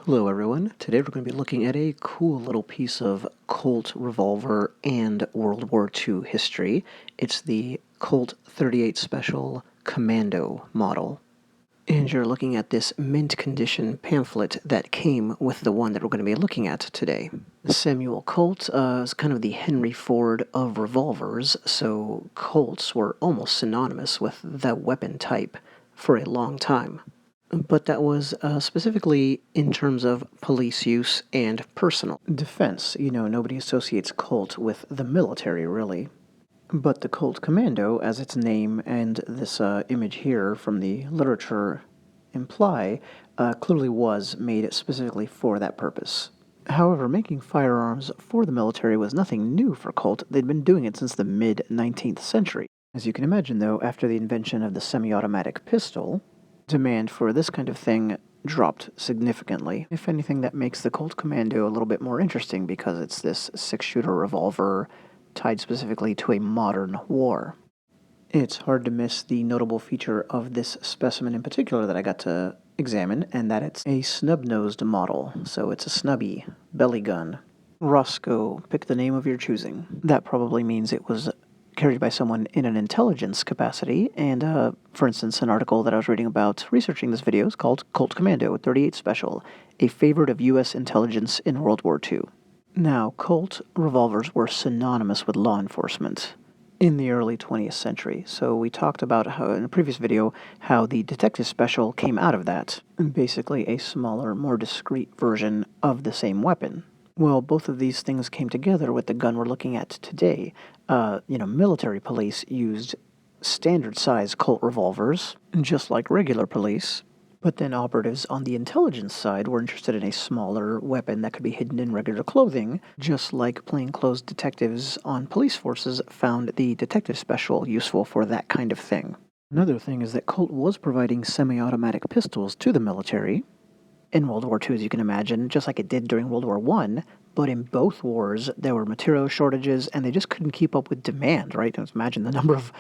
Hello everyone, today we're going to be looking at a cool little piece of Colt Revolver and World War II history. It's the Colt 38 Special Commando model. And you're looking at this mint condition pamphlet that came with the one that we're going to be looking at today. Samuel Colt is kind of the Henry Ford of revolvers, so Colts were almost synonymous with the weapon type for a long time. But that was specifically in terms of police use and personal defense. You know, nobody associates Colt with the military, really. But the Colt Commando, as its name and this image here from the literature imply, clearly was made specifically for that purpose. However, making firearms for the military was nothing new for Colt. They'd been doing it since the mid-19th century. As you can imagine, though, after the invention of the semi-automatic pistol, demand for this kind of thing dropped significantly. If anything, that makes the Colt Commando a little bit more interesting because it's this six-shooter revolver tied specifically to a modern war. It's hard to miss the notable feature of this specimen in particular that I got to examine, and that it's a snub-nosed model, so it's a snubby belly gun. Roscoe, pick the name of your choosing. That probably means it was carried by someone in an intelligence capacity, and for instance, an article that I was reading about researching this video is called Colt Commando 38 Special, a favorite of U.S. intelligence in World War II. Now, Colt revolvers were synonymous with law enforcement in the early 20th century, so we talked about how, in a previous video, how the Detective Special came out of that, basically a smaller, more discreet version of the same weapon. Well, both of these things came together with the gun we're looking at today. Military police used standard-size Colt revolvers, just like regular police. But then operatives on the intelligence side were interested in a smaller weapon that could be hidden in regular clothing, just like plainclothes detectives on police forces found the Detective Special useful for that kind of thing. Another thing is that Colt was providing semi-automatic pistols to the military in World War II, as you can imagine, just like it did during World War I, but in both wars, there were material shortages, and they just couldn't keep up with demand, right? Just imagine the number of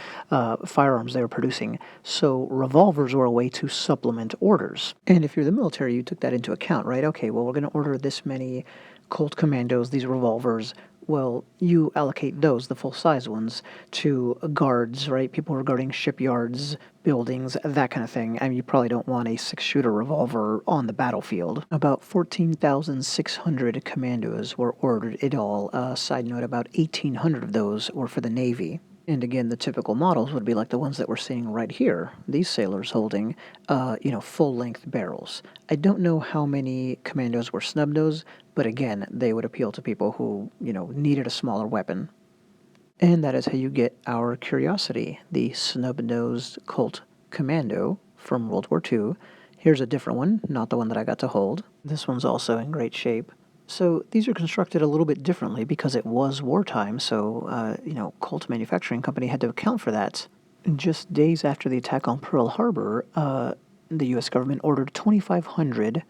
firearms they were producing. So revolvers were a way to supplement orders. And if you're the military, you took that into account, right? Okay, well, we're going to order this many Colt Commandos, these revolvers. Well, you allocate those, the full-size ones, to guards, right? People who are guarding shipyards, buildings, that kind of thing. I mean, you probably don't want a six-shooter revolver on the battlefield. About 14,600 commandos were ordered in all. Side note, about 1,800 of those were for the Navy. And again, the typical models would be like the ones that we're seeing right here. These sailors holding, full-length barrels. I don't know how many commandos were snub-nosed, but again, they would appeal to people who, needed a smaller weapon. And that is how you get our curiosity, the snub-nosed Colt Commando from World War II. Here's a different one, not the one that I got to hold. This one's also in great shape. So these are constructed a little bit differently because it was wartime, so, Colt Manufacturing Company had to account for that. Just days after the attack on Pearl Harbor, the U.S. government ordered 2,500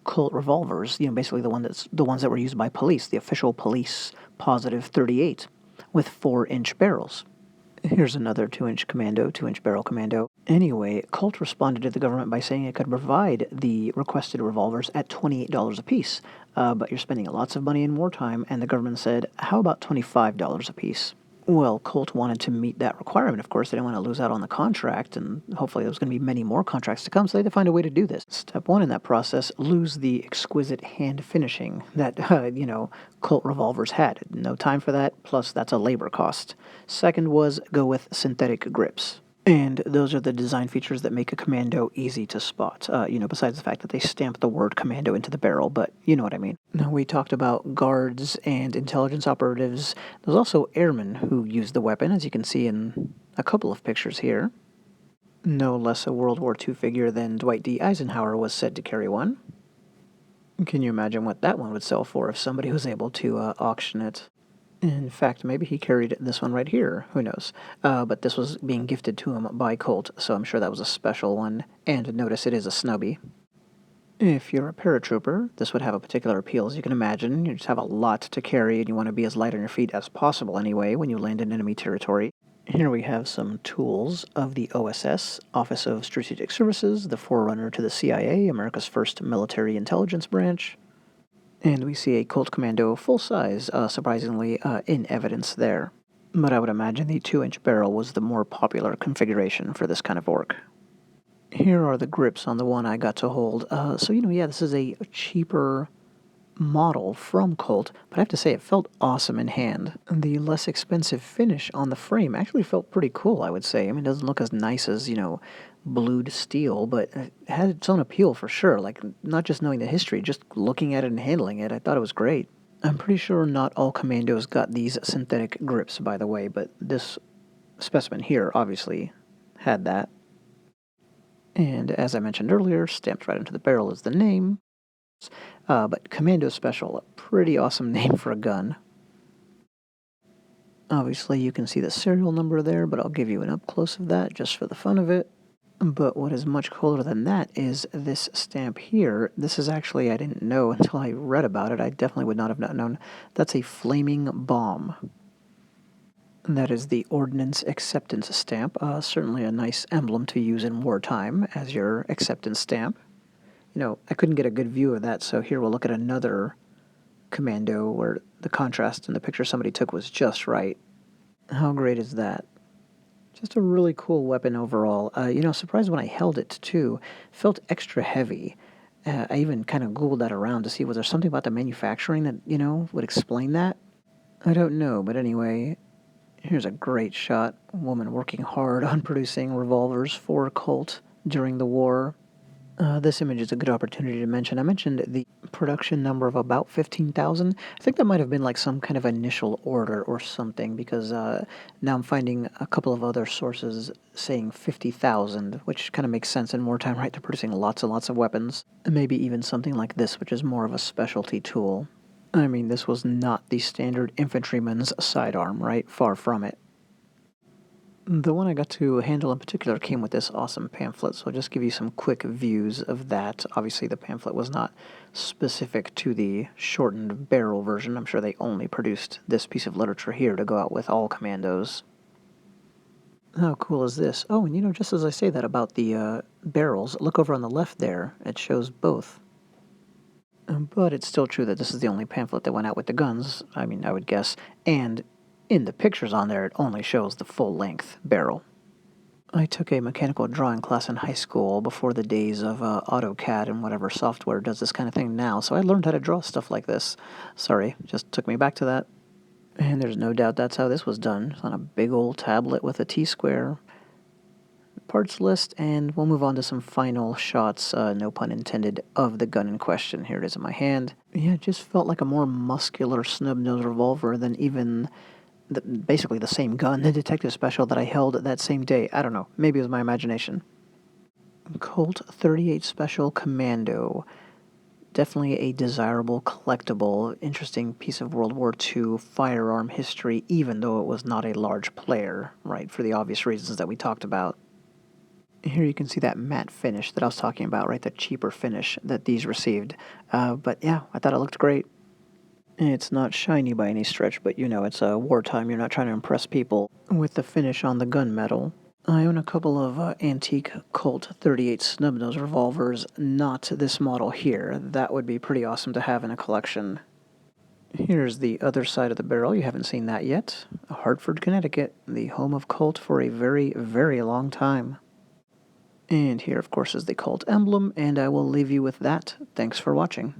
Colt revolvers, basically the ones that were used by police, the official police positive 38, with 4-inch barrels. Here's another 2-inch barrel commando. Anyway, Colt responded to the government by saying it could provide the requested revolvers at $28 apiece. But you're spending lots of money in wartime, and the government said, how about $25 apiece? Well, Colt wanted to meet that requirement, of course. They didn't want to lose out on the contract, and hopefully there's going to be many more contracts to come, so they had to find a way to do this. Step one in that process, lose the exquisite hand finishing that, Colt revolvers had. No time for that, plus that's a labor cost. Second was go with synthetic grips. And those are the design features that make a commando easy to spot, besides the fact that they stamp the word commando into the barrel, but you know what I mean. Now, we talked about guards and intelligence operatives. There's also airmen who use the weapon, as you can see in a couple of pictures here. No less a World War II figure than Dwight D. Eisenhower was said to carry one. Can you imagine what that one would sell for if somebody was able to auction it? In fact, maybe he carried this one right here. Who knows? But this was being gifted to him by Colt, so I'm sure that was a special one. And notice it is a snubby. If you're a paratrooper, this would have a particular appeal, as you can imagine. You just have a lot to carry, and you want to be as light on your feet as possible anyway when you land in enemy territory. Here we have some tools of the OSS, Office of Strategic Services, the forerunner to the CIA, America's first military intelligence branch. And we see a Colt Commando full-size, surprisingly, in evidence there. But I would imagine the 2-inch barrel was the more popular configuration for this kind of work. Here are the grips on the one I got to hold. So, yeah, this is a cheaper model from Colt, but I have to say it felt awesome in hand. The less expensive finish on the frame actually felt pretty cool, I would say. I mean, it doesn't look as nice as, blued steel, but it had its own appeal for sure. Like, not just knowing the history, just looking at it and handling it, I thought it was great. I'm pretty sure not all Commandos got these synthetic grips, by the way, but this specimen here obviously had that. And as I mentioned earlier, stamped right into the barrel is the name. But Commando Special, a pretty awesome name for a gun. Obviously, you can see the serial number there, but I'll give you an up-close of that just for the fun of it. But what is much cooler than that is this stamp here. This is actually, I didn't know until I read about it. I definitely would not have known. That's a flaming bomb. That is the Ordnance Acceptance Stamp. Certainly a nice emblem to use in wartime as your acceptance stamp. I couldn't get a good view of that, so here we'll look at another Commando where the contrast in the picture somebody took was just right. How great is that? Just a really cool weapon overall. Surprised when I held it, too. Felt extra heavy. I even kind of Googled that around to see was there something about the manufacturing that, would explain that? I don't know, but anyway, here's a great shot. A woman working hard on producing revolvers for Colt during the war. This image is a good opportunity to mention. I mentioned the production number of about 15,000. I think that might have been like some kind of initial order or something, because now I'm finding a couple of other sources saying 50,000, which kind of makes sense in wartime, right? They're producing lots and lots of weapons. And maybe even something like this, which is more of a specialty tool. I mean, this was not the standard infantryman's sidearm, right? Far from it. The one I got to handle in particular came with this awesome pamphlet, so I'll just give you some quick views of that. Obviously, the pamphlet was not specific to the shortened barrel version. I'm sure they only produced this piece of literature here to go out with all Commandos. How cool is this? Oh, and just as I say that about the barrels, look over on the left there. It shows both. But it's still true that this is the only pamphlet that went out with the guns, I mean, I would guess, and in the pictures on there, it only shows the full-length barrel. I took a mechanical drawing class in high school before the days of AutoCAD and whatever software does this kind of thing now, so I learned how to draw stuff like this. Sorry, just took me back to that. And there's no doubt that's how this was done. It's on a big old tablet with a T-square parts list, and we'll move on to some final shots, no pun intended, of the gun in question. Here it is in my hand. Yeah, it just felt like a more muscular snub-nose revolver than even basically the same gun, the detective special that I held that same day. I don't know. Maybe it was my imagination. Colt 38 Special Commando. Definitely a desirable, collectible, interesting piece of World War II firearm history, even though it was not a large player, right, for the obvious reasons that we talked about. Here you can see that matte finish that I was talking about, right, the cheaper finish that these received. But yeah, I thought it looked great. It's not shiny by any stretch, but it's wartime. You're not trying to impress people with the finish on the gunmetal. I own a couple of antique Colt 38 Snub-Nose revolvers, not this model here. That would be pretty awesome to have in a collection. Here's the other side of the barrel. You haven't seen that yet. Hartford, Connecticut, the home of Colt for a very, very long time. And here, of course, is the Colt emblem, and I will leave you with that. Thanks for watching.